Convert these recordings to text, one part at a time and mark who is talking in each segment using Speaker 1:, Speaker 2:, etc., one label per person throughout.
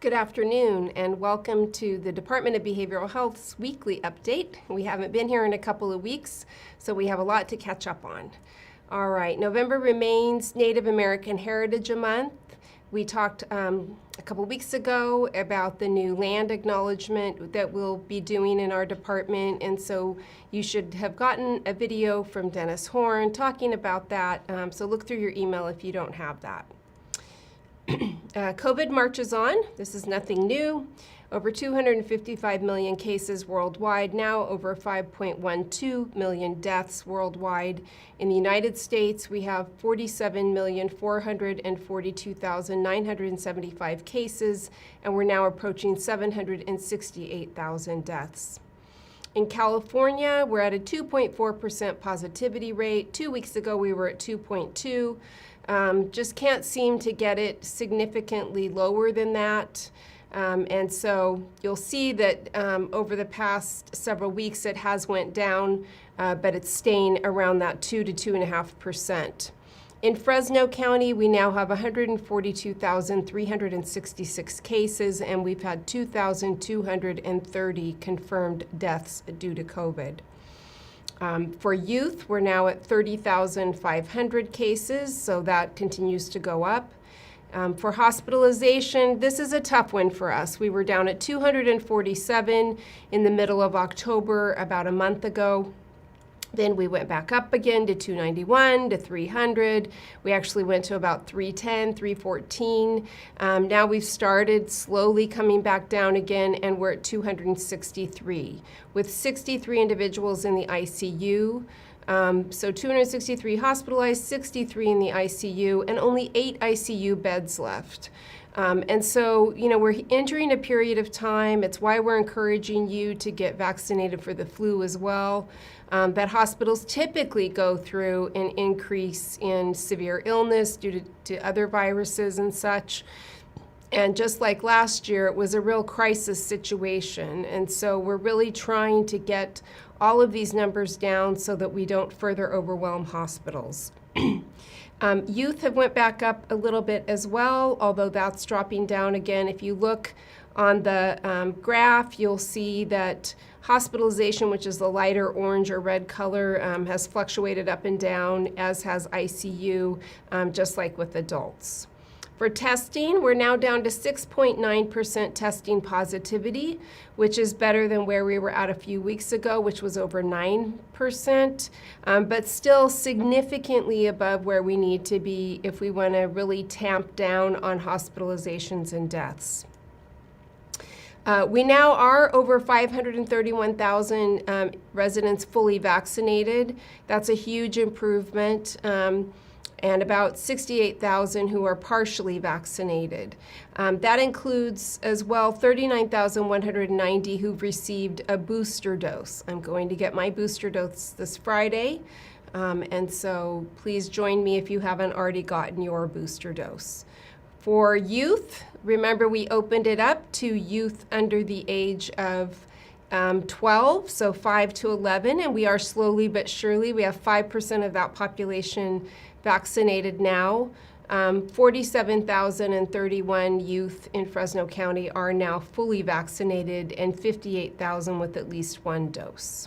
Speaker 1: Good afternoon and welcome to the Department of Behavioral Health's weekly update. We haven't been here in a couple of weeks, so we have a lot to catch up on. All right, November remains Native American Heritage Month. We talked a couple weeks ago about the new land acknowledgement that we'll be doing in our department, and so you should have gotten a video from Dennis Horn talking about that, so look through your email if you don't have that. COVID marches on. This is nothing new. Over 255 million cases worldwide, now over 5.12 million deaths worldwide. In the United States, we have 47,442,975 cases, and we're now approaching 768,000 deaths. In California, we're at a 2.4% positivity rate. 2 weeks ago, we were at 2.2. Just can't seem to get it significantly lower than that. And so you'll see that over the past several weeks it has went down, but it's staying around that 2 to 2.5%. In Fresno County, we now have 142,366 cases, and we've had 2,230 confirmed deaths due to COVID. For youth, we're now at 30,500 cases, so that continues to go up. For hospitalization, this is a tough one for us. We were down at 247 in the middle of October about a month ago. Then we went back up again to 291, to 300. We actually went to about 310, 314. Now we've started slowly coming back down again, and we're at 263, with 63 individuals in the ICU. So 263 hospitalized, 63 in the ICU, and only 8 ICU beds left. And so, we're entering a period of time. It's why we're encouraging you to get vaccinated for the flu as well. That hospitals typically go through an increase in severe illness due to other viruses and such. And just like last year, it was a real crisis situation. And so we're really trying to get all of these numbers down so that we don't further overwhelm hospitals. Youth have went back up a little bit as well, although that's dropping down again. If you look on the graph, you'll see that hospitalization, which is the lighter orange or red color, has fluctuated up and down, as has ICU, just like with adults. For testing, we're now down to 6.9% testing positivity, which is better than where we were at a few weeks ago, which was over 9%, but still significantly above where we need to be if we want to really tamp down on hospitalizations and deaths. We now are over 531,000 residents fully vaccinated. That's a huge improvement. And about 68,000 who are partially vaccinated. That includes as well 39,190 who've received a booster dose. I'm going to get my booster dose this Friday, and so please join me if you haven't already gotten your booster dose. For youth, remember we opened it up to youth under the age of 12, so 5 to 11, and we are slowly but surely, we have 5% of that population vaccinated now. 47,031 youth in Fresno County are now fully vaccinated, and 58,000 with at least one dose.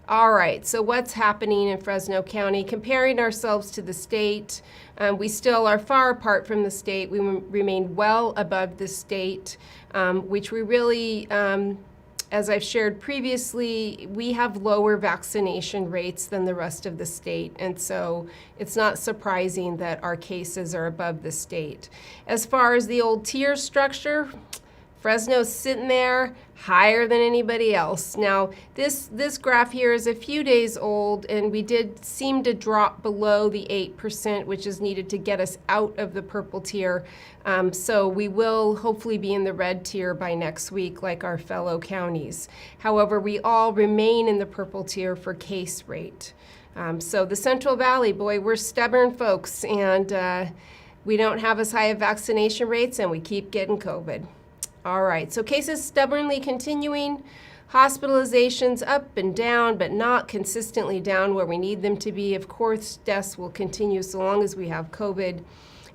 Speaker 1: All right, so what's happening in Fresno County? Comparing ourselves to the state, we still are far apart from the state. We remain well above the state, which we really, as I've shared previously, we have lower vaccination rates than the rest of the state, and so it's not surprising that our cases are above the state. As far as the old tier structure, Fresno's sitting there higher than anybody else. Now, this graph here is a few days old, and we did seem to drop below the 8%, which is needed to get us out of the purple tier. So we will hopefully be in the red tier by next week, like our fellow counties. However, we all remain in the purple tier for case rate. So the Central Valley, boy, we're stubborn folks, and we don't have as high of vaccination rates, and we keep getting COVID. All right, so cases stubbornly continuing, hospitalizations up and down, but not consistently down where we need them to be. Of course, deaths will continue so long as we have COVID.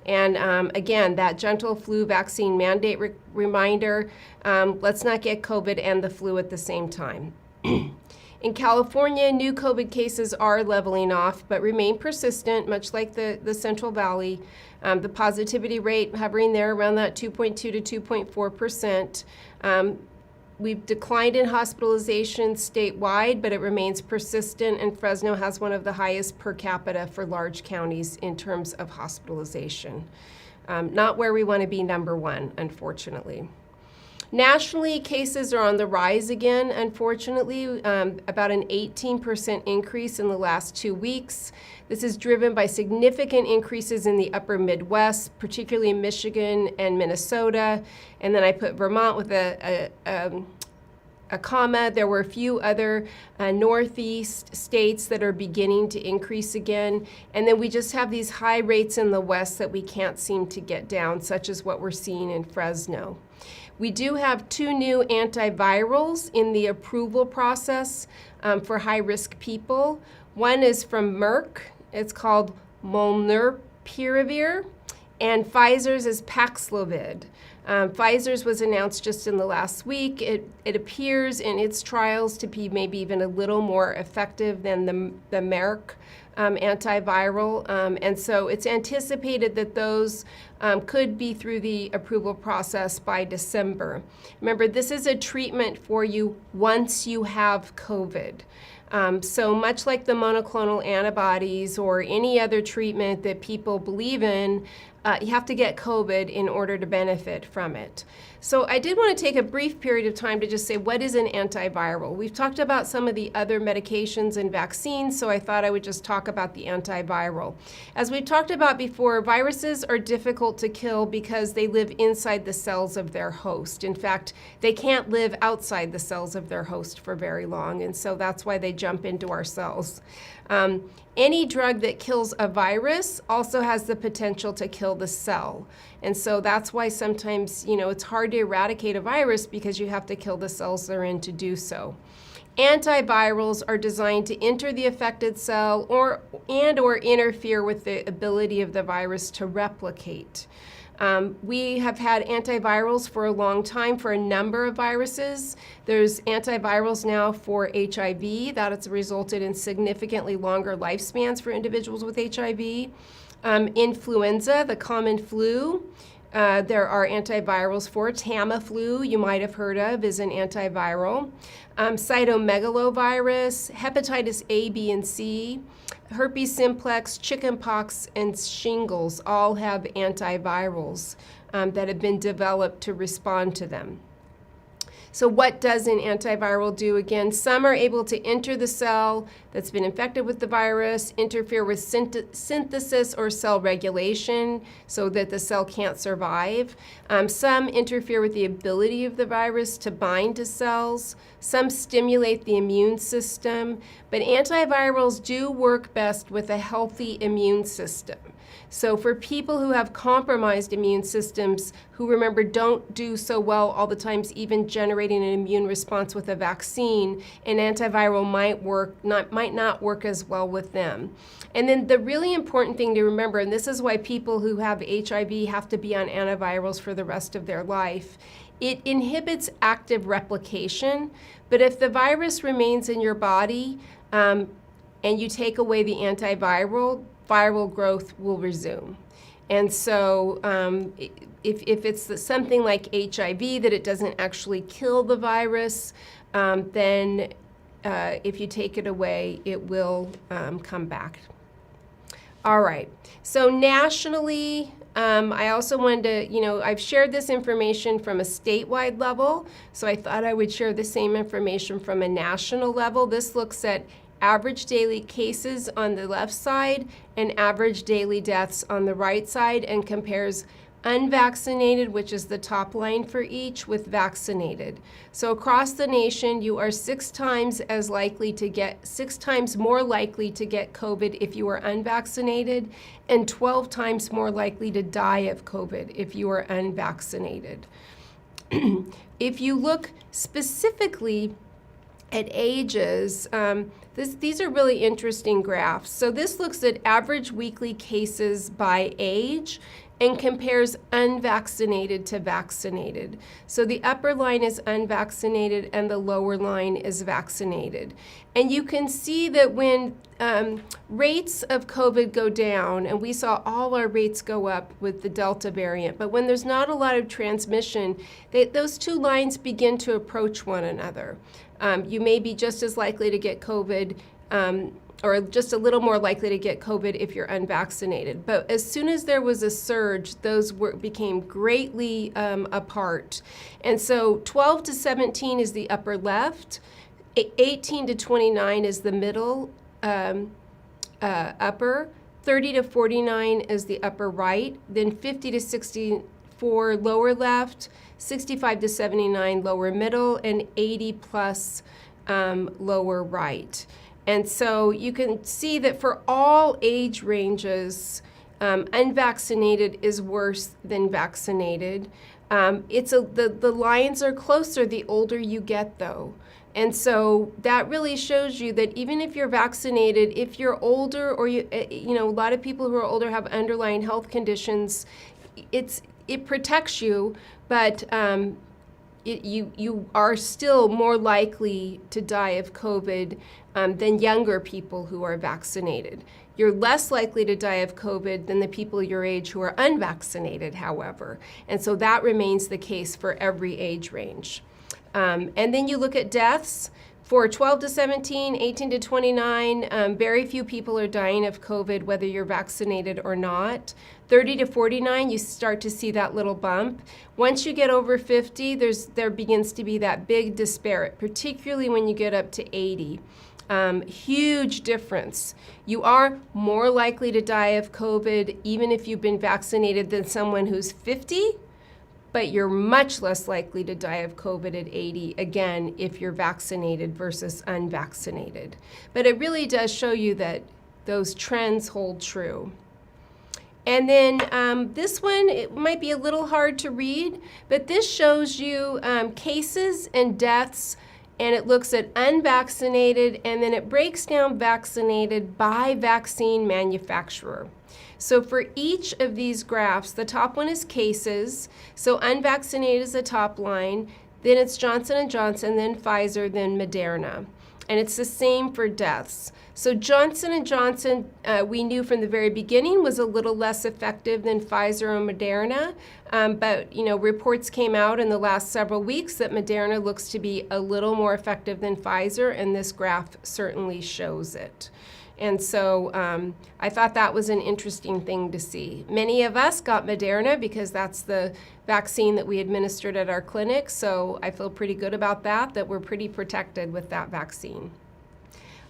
Speaker 1: And again, that gentle flu vaccine mandate reminder, let's not get COVID and the flu at the same time. In California, new COVID cases are leveling off, but remain persistent, much like the Central Valley. The positivity rate hovering there around that 2.2 to 2.4%. We've declined in hospitalizations statewide, but it remains persistent, and Fresno has one of the highest per capita for large counties in terms of hospitalization. Not where we want to be number one, unfortunately. Nationally, cases are on the rise again, unfortunately, about an 18% increase in the last 2 weeks. This is driven by significant increases in the upper Midwest, particularly in Michigan and Minnesota. And then I put Vermont with a comma. There were a few other Northeast states that are beginning to increase again. And then we just have these high rates in the West that we can't seem to get down, such as what we're seeing in Fresno. We do have 2 new antivirals in the approval process for high-risk people. One is from Merck. It's called Molnupiravir, and Pfizer's is Paxlovid. Pfizer's was announced just in the last week. It appears in its trials to be maybe even a little more effective than the Merck antiviral, and so it's anticipated that those could be through the approval process by December. Remember, this is a treatment for you once you have COVID. So much like the monoclonal antibodies or any other treatment that people believe in, you have to get COVID in order to benefit from it. So I did want to take a brief period of time to just say, what is an antiviral? We've talked about some of the other medications and vaccines, so I thought I would just talk about the antiviral. As we've talked about before, viruses are difficult to kill because they live inside the cells of their host. In fact, they can't live outside the cells of their host for very long, and so that's why they jump into our cells. Any drug that kills a virus also has the potential to kill the cell. And so that's why sometimes, it's hard to eradicate a virus because you have to kill the cells they're in to do so. Antivirals are designed to enter the affected cell or interfere with the ability of the virus to replicate. We have had antivirals for a long time for a number of viruses. There's antivirals now for HIV. That has resulted in significantly longer lifespans for individuals with HIV. Influenza, the common flu, there are antivirals for. Tamiflu, you might have heard of, is an antiviral. Cytomegalovirus, hepatitis A, B, and C, herpes simplex, chickenpox, and shingles all have antivirals that have been developed to respond to them. So what does an antiviral do? Again, some are able to enter the cell that's been infected with the virus, interfere with synthesis or cell regulation so that the cell can't survive. Some interfere with the ability of the virus to bind to cells. Some stimulate the immune system. But antivirals do work best with a healthy immune system. So for people who have compromised immune systems, who remember don't do so well all the times, even generating an immune response with a vaccine, an antiviral might not work as well with them. And then the really important thing to remember, and this is why people who have HIV have to be on antivirals for the rest of their life, it inhibits active replication. But if the virus remains in your body and you take away the antiviral, viral growth will resume. And so if it's something like HIV that it doesn't actually kill the virus, then if you take it away, it will come back. All right, so nationally, I also wanted to, I've shared this information from a statewide level, so I thought I would share the same information from a national level. This looks at average daily cases on the left side and average daily deaths on the right side, and compares unvaccinated, which is the top line for each, with vaccinated. So across the nation, you are 6 times more likely to get COVID if you are unvaccinated, and 12 times more likely to die of COVID if you are unvaccinated. If you look specifically at ages, these are really interesting graphs. So this looks at average weekly cases by age, and compares unvaccinated to vaccinated. So the upper line is unvaccinated and the lower line is vaccinated. And you can see that when rates of COVID go down, and we saw all our rates go up with the Delta variant, but when there's not a lot of transmission, those two lines begin to approach one another. You may be just as likely to get COVID or just a little more likely to get COVID if you're unvaccinated. But as soon as there was a surge, those became greatly apart. And so 12 to 17 is the upper left, 18 to 29 is the middle upper, 30 to 49 is the upper right, then 50 to 64 lower left, 65 to 79 lower middle, and 80 plus lower right. And so you can see that for all age ranges, unvaccinated is worse than vaccinated. The lines are closer the older you get, though. And so that really shows you that even if you're vaccinated, if you're older, or a lot of people who are older have underlying health conditions, it protects you, but you are still more likely to die of COVID than younger people who are vaccinated. You're less likely to die of COVID than the people your age who are unvaccinated, however. And so that remains the case for every age range. And then you look at deaths. For 12 to 17, 18 to 29, very few people are dying of COVID, whether you're vaccinated or not. 30 to 49, you start to see that little bump. Once you get over 50, there begins to be that big disparate, particularly when you get up to 80. Huge difference. You are more likely to die of COVID even if you've been vaccinated than someone who's 50. But you're much less likely to die of COVID at 80, again, if you're vaccinated versus unvaccinated. But it really does show you that those trends hold true. And then this one, it might be a little hard to read, but this shows you cases and deaths, and it looks at unvaccinated, and then it breaks down vaccinated by vaccine manufacturer. So for each of these graphs, the top one is cases. So unvaccinated is the top line. Then it's Johnson & Johnson, then Pfizer, then Moderna. And it's the same for deaths. So Johnson & Johnson, we knew from the very beginning, was a little less effective than Pfizer and Moderna. But reports came out in the last several weeks that Moderna looks to be a little more effective than Pfizer, and this graph certainly shows it. And so I thought that was an interesting thing to see. Many of us got Moderna because that's the vaccine that we administered at our clinic. So I feel pretty good about that we're pretty protected with that vaccine.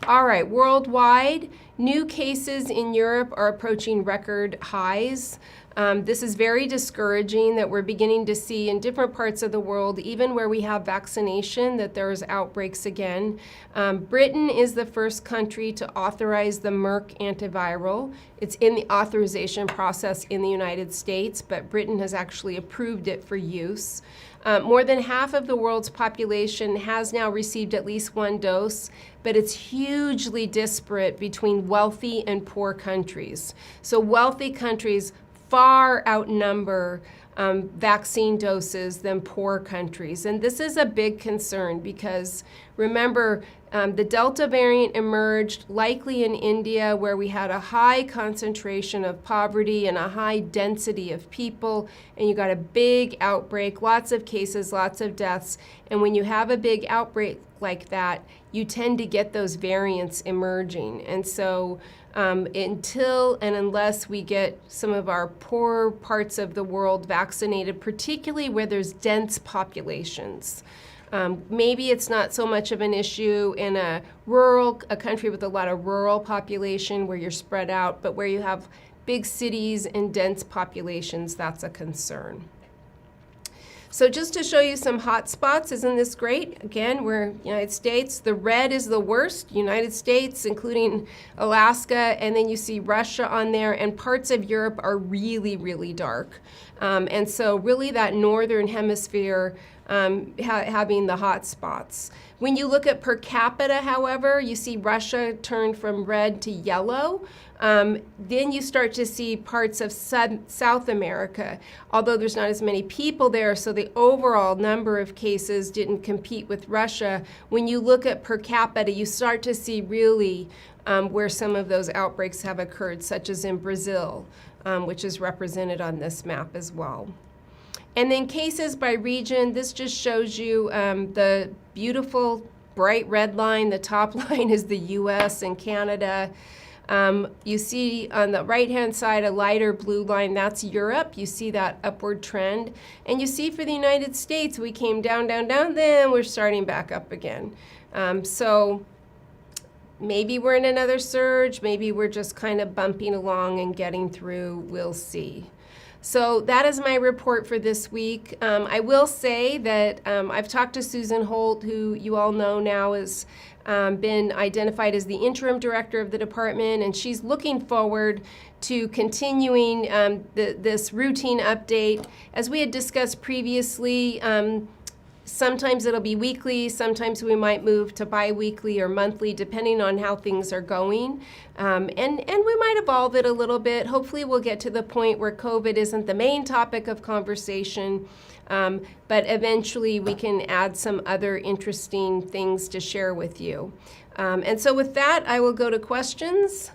Speaker 1: All right, worldwide, new cases in Europe are approaching record highs. This is very discouraging that we're beginning to see in different parts of the world, even where we have vaccination, that there's outbreaks again. Britain is the first country to authorize the Merck antiviral. It's in the authorization process in the United States, but Britain has actually approved it for use. More than half of the world's population has now received at least one dose, but it's hugely disparate between wealthy and poor countries. So wealthy countries far outnumber vaccine doses than poor countries. And this is a big concern because remember, the Delta variant emerged likely in India, where we had a high concentration of poverty and a high density of people, and you got a big outbreak, lots of cases, lots of deaths. And when you have a big outbreak like that, you tend to get those variants emerging. And so until and unless we get some of our poorer parts of the world vaccinated, particularly where there's dense populations, maybe it's not so much of an issue in a country with a lot of rural population where you're spread out, but where you have big cities and dense populations, that's a concern. So just to show you some hot spots, isn't this great? Again, we're United States. The red is the worst, United States, including Alaska, and then you see Russia on there, and parts of Europe are really, really dark. And so really that northern hemisphere having the hot spots. When you look at per capita, however, you see Russia turned from red to yellow. Then you start to see parts of South America, although there's not as many people there, so the overall number of cases didn't compete with Russia. When you look at per capita, you start to see really where some of those outbreaks have occurred, such as in Brazil, which is represented on this map as well. And then cases by region, this just shows you the beautiful bright red line. The top line is the US and Canada. You see on the right-hand side a lighter blue line, that's Europe. You see that upward trend. And you see for the United States, we came down, down, down, then we're starting back up again. So maybe we're in another surge, maybe we're just kind of bumping along and getting through, we'll see. So that is my report for this week. I will say that I've talked to Susan Holt, who you all know now has been identified as the interim director of the department, and she's looking forward to continuing this routine update. As we had discussed previously, sometimes it'll be weekly, sometimes we might move to bi-weekly or monthly, depending on how things are going. And we might evolve it a little bit. Hopefully we'll get to the point where COVID isn't the main topic of conversation, but eventually we can add some other interesting things to share with you. And so with that, I will go to questions.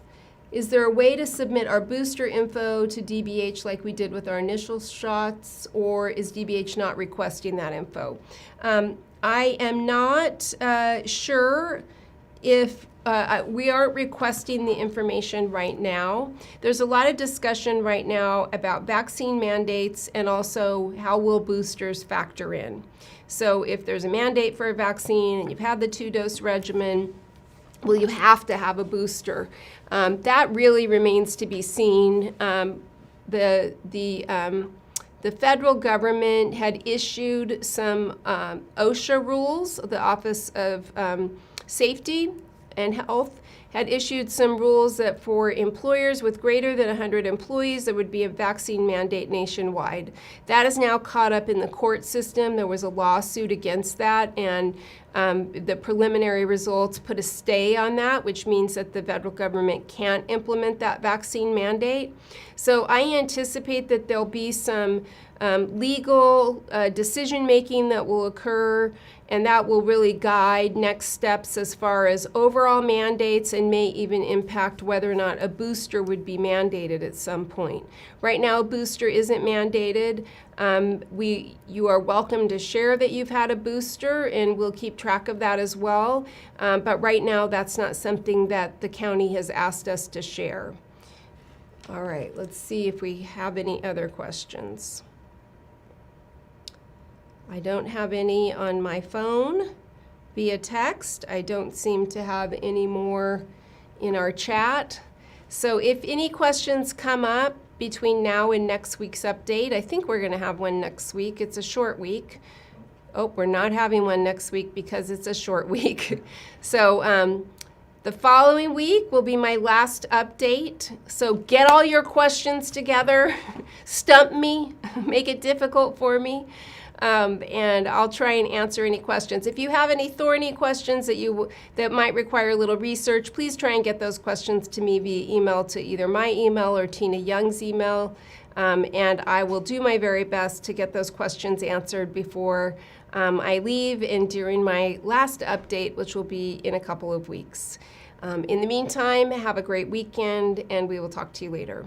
Speaker 1: Is there a way to submit our booster info to DBH like we did with our initial shots, or is DBH not requesting that info? I am not sure if we aren't requesting the information right now. There's a lot of discussion right now about vaccine mandates and also how will boosters factor in. So if there's a mandate for a vaccine and you've had the 2-dose regimen, will you have to have a booster? That really remains to be seen. The federal government had issued some OSHA rules. The Office of Safety and Health had issued some rules that for employers with greater than 100 employees, there would be a vaccine mandate nationwide. That is now caught up in the court system. There was a lawsuit against that, and the preliminary results put a stay on that, which means that the federal government can't implement that vaccine mandate. So I anticipate that there'll be some legal decision-making that will occur, and that will really guide next steps as far as overall mandates and may even impact whether or not a booster would be mandated at some point. Right now, a booster isn't mandated. You are welcome to share that you've had a booster, and we'll keep track of that as well. But right now, that's not something that the county has asked us to share. All right, let's see if we have any other questions. I don't have any on my phone via text. I don't seem to have any more in our chat. So if any questions come up between now and next week's update, I think we're going to have one next week. It's a short week. Oh, we're not having one next week because it's a short week. So the following week will be my last update. So get all your questions together, stump me, make it difficult for me. And I'll try and answer any questions. If you have any thorny questions that might require a little research, please try and get those questions to me via email to either my email or Tina Young's email. And I will do my very best to get those questions answered before I leave and during my last update, which will be in a couple of weeks. In the meantime, have a great weekend, and we will talk to you later.